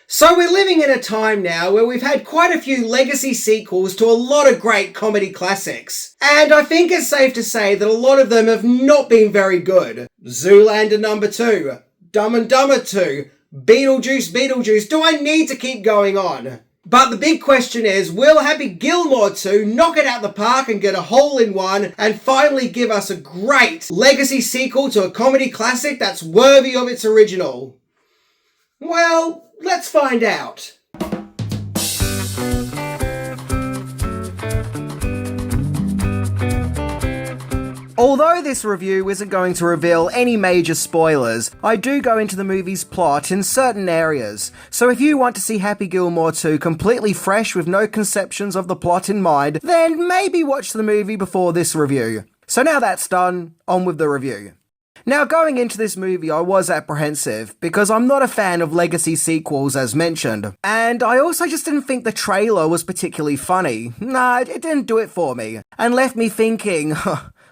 So we're living in a time now where we've had quite a few legacy sequels to a lot of great comedy classics. And I think it's safe to say that a lot of them have not been very good. Zoolander number 2, Dumb and Dumber 2, Beetlejuice, do I need to keep going on? But the big question is, will Happy Gilmore 2 knock it out the park and get a hole in one and finally give us a great legacy sequel to a comedy classic that's worthy of its original? Well, let's find out. Although this review isn't going to reveal any major spoilers, I do go into the movie's plot in certain areas. So if you want to see Happy Gilmore 2 completely fresh with no conceptions of the plot in mind, then maybe watch the movie before this review. So now that's done, on with the review. Now, going into this movie, I was apprehensive, because I'm not a fan of legacy sequels as mentioned. And I also just didn't think the trailer was particularly funny. Nah, it didn't do it for me. And left me thinking,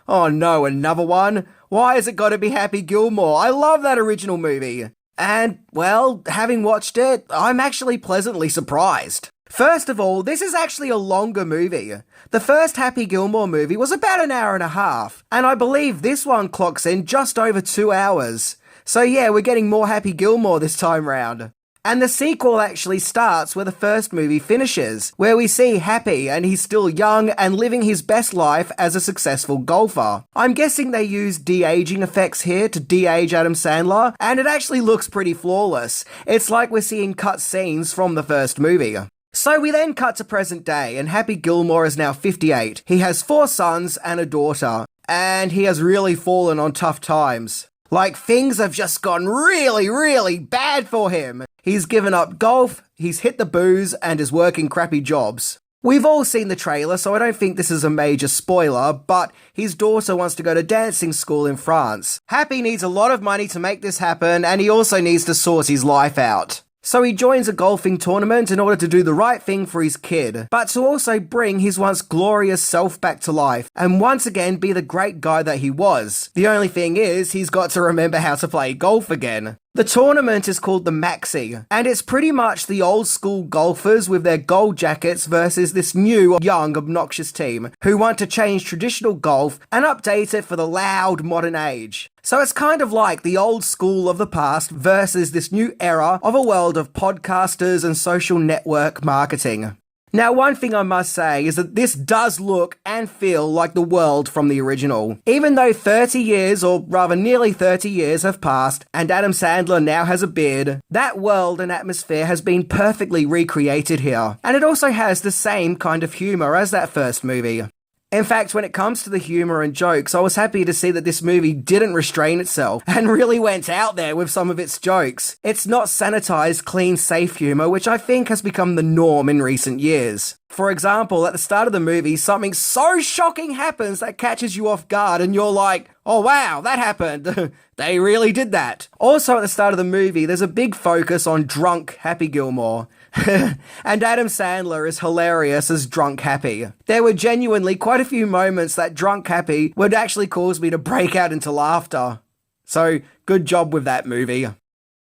oh no, another one? Why has it got to be Happy Gilmore? I love that original movie. And, well, having watched it, I'm actually pleasantly surprised. First of all, this is actually a longer movie. The first Happy Gilmore movie was about an hour and a half, and I believe this one clocks in just over 2 hours. So yeah, we're getting more Happy Gilmore this time round. And the sequel actually starts where the first movie finishes, where we see Happy and he's still young and living his best life as a successful golfer. I'm guessing they used de-aging effects here to de-age Adam Sandler, and it actually looks pretty flawless. It's like we're seeing cut scenes from the first movie. So we then cut to present day, and Happy Gilmore is now 58. He has 4 sons and a daughter, and he has really fallen on tough times. Like, things have just gone really bad for him. He's given up golf, he's hit the booze, and is working crappy jobs. We've all seen the trailer, so I don't think this is a major spoiler, but his daughter wants to go to dancing school in France. Happy needs a lot of money to make this happen, and he also needs to sort his life out. So he joins a golfing tournament in order to do the right thing for his kid, but to also bring his once glorious self back to life, and once again be the great guy that he was. The only thing is, he's got to remember how to play golf again. The tournament is called the Maxi, and it's pretty much the old school golfers with their gold jackets versus this new, young, obnoxious team who want to change traditional golf and update it for the loud modern age. So it's kind of like the old school of the past versus this new era of a world of podcasters and social network marketing. Now, one thing I must say is that this does look and feel like the world from the original. Even though 30 years, or rather nearly 30 years have passed, and Adam Sandler now has a beard, that world and atmosphere has been perfectly recreated here. And it also has the same kind of humour as that first movie. In fact, when it comes to the humour and jokes, I was happy to see that this movie didn't restrain itself and really went out there with some of its jokes. It's not sanitised, clean, safe humour, which I think has become the norm in recent years. For example, at the start of the movie, something so shocking happens that catches you off guard and you're like, oh wow, that happened. They really did that. Also at the start of the movie, there's a big focus on drunk Happy Gilmore. And Adam Sandler is hilarious as drunk Happy. There were genuinely quite a few moments that drunk Happy would actually cause me to break out into laughter. So, good job with that movie.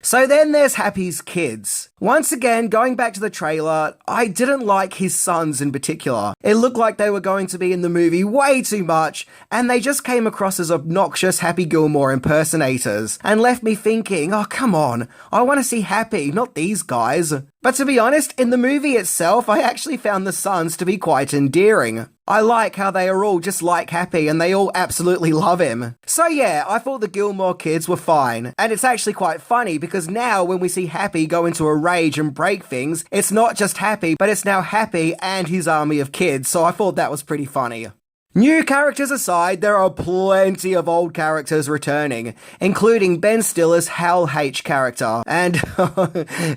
So then there's Happy's kids. Once again, going back to the trailer, I didn't like his sons in particular. It looked like they were going to be in the movie way too much, and they just came across as obnoxious Happy Gilmore impersonators, and left me thinking, oh come on, I want to see Happy, not these guys. But to be honest, in the movie itself, I actually found the sons to be quite endearing. I like how they are all just like Happy and they all absolutely love him. So yeah, I thought the Gilmore kids were fine. And it's actually quite funny because now when we see Happy go into a rage and break things, it's not just Happy, but it's now Happy and his army of kids. So I thought that was pretty funny. New characters aside, there are plenty of old characters returning, including Ben Stiller's Hal H character, and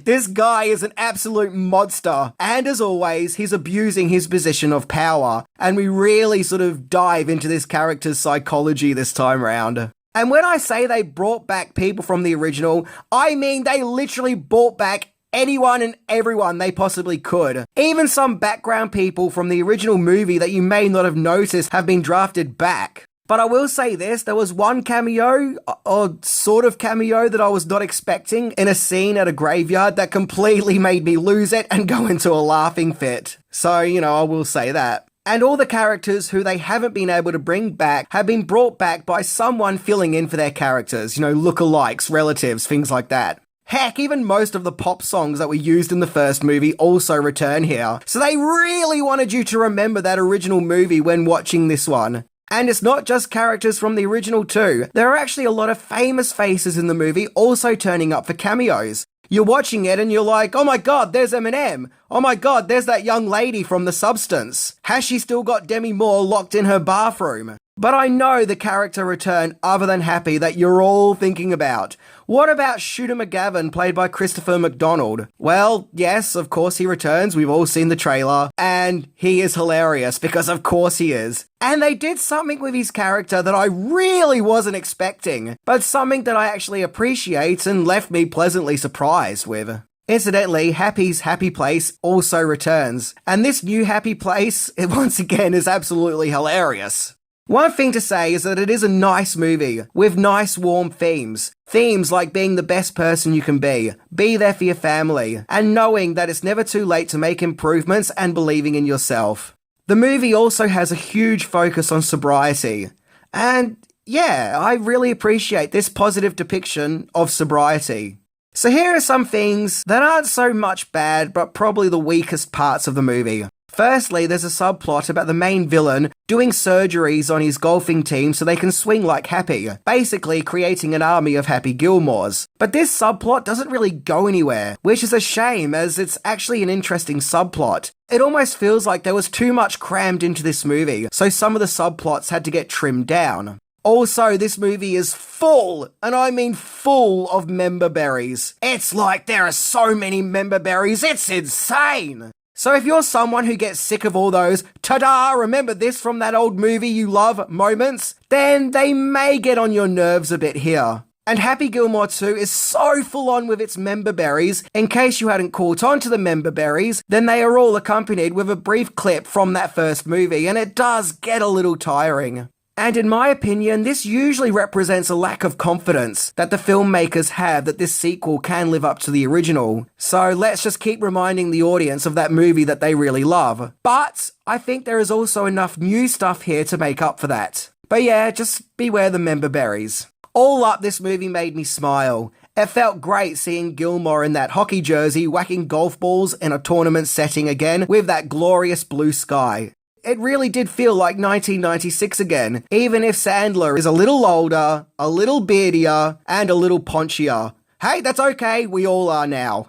this guy is an absolute monster, and as always, he's abusing his position of power, and we really sort of dive into this character's psychology this time round. And when I say they brought back people from the original, I mean they literally brought back anyone and everyone they possibly could. Even some background people from the original movie that you may not have noticed have been drafted back. But I will say this, there was one cameo, or sort of cameo, that I was not expecting in a scene at a graveyard that completely made me lose it and go into a laughing fit. So, I will say that. And all the characters who they haven't been able to bring back have been brought back by someone filling in for their characters, lookalikes, relatives, things like that. Heck, even most of the pop songs that were used in the first movie also return here. So they really wanted you to remember that original movie when watching this one. And it's not just characters from the original too. There are actually a lot of famous faces in the movie also turning up for cameos. You're watching it and you're like, oh my god, there's Eminem. Oh my god, there's that young lady from The Substance. Has she still got Demi Moore locked in her bathroom? But I know the character return other than Happy that you're all thinking about. What about Shooter McGavin, played by Christopher McDonald? Well, yes, of course he returns. We've all seen the trailer. And he is hilarious, because of course he is. And they did something with his character that I really wasn't expecting, but something that I actually appreciate and left me pleasantly surprised with. Incidentally, Happy's Happy Place also returns. And this new Happy Place, once again, is absolutely hilarious. One thing to say is that it is a nice movie, with nice warm themes. Themes like being the best person you can be there for your family, and knowing that it's never too late to make improvements and believing in yourself. The movie also has a huge focus on sobriety. And yeah, I really appreciate this positive depiction of sobriety. So here are some things that aren't so much bad, but probably the weakest parts of the movie. Firstly, there's a subplot about the main villain doing surgeries on his golfing team so they can swing like Happy, basically creating an army of Happy Gilmores. But this subplot doesn't really go anywhere, which is a shame as it's actually an interesting subplot. It almost feels like there was too much crammed into this movie, so some of the subplots had to get trimmed down. Also, this movie is full, and I mean full, of member berries. It's like there are so many member berries, it's insane! So if you're someone who gets sick of all those ta-da, remember this from that old movie you love moments, then they may get on your nerves a bit here. And Happy Gilmore 2 is so full on with its member berries, in case you hadn't caught on to the member berries, then they are all accompanied with a brief clip from that first movie, and it does get a little tiring. And in my opinion, this usually represents a lack of confidence that the filmmakers have that this sequel can live up to the original. So let's just keep reminding the audience of that movie that they really love. But I think there is also enough new stuff here to make up for that. But yeah, just beware the member berries. All up, this movie made me smile. It felt great seeing Gilmore in that hockey jersey whacking golf balls in a tournament setting again with that glorious blue sky. It really did feel like 1996 again, even if Sandler is a little older, a little beardier, and a little ponchier. Hey, that's okay, we all are now.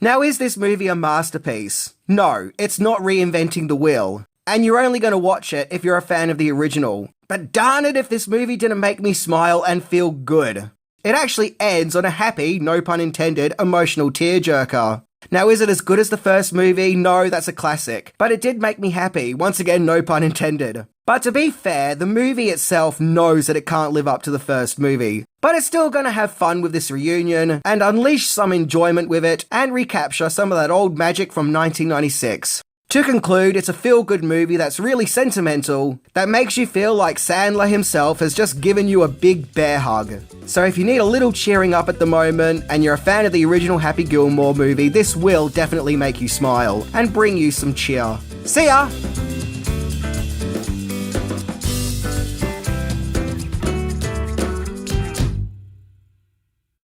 Now, is this movie a masterpiece? No, it's not reinventing the wheel. And you're only going to watch it if you're a fan of the original. But darn it if this movie didn't make me smile and feel good. It actually ends on a happy, no pun intended, emotional tearjerker. Now, is it as good as the first movie? No, that's a classic. But it did make me happy. Once again, no pun intended. But to be fair, the movie itself knows that it can't live up to the first movie. But it's still going to have fun with this reunion and unleash some enjoyment with it and recapture some of that old magic from 1996. To conclude, it's a feel-good movie that's really sentimental, that makes you feel like Sandler himself has just given you a big bear hug. So if you need a little cheering up at the moment, and you're a fan of the original Happy Gilmore movie, this will definitely make you smile, and bring you some cheer. See ya!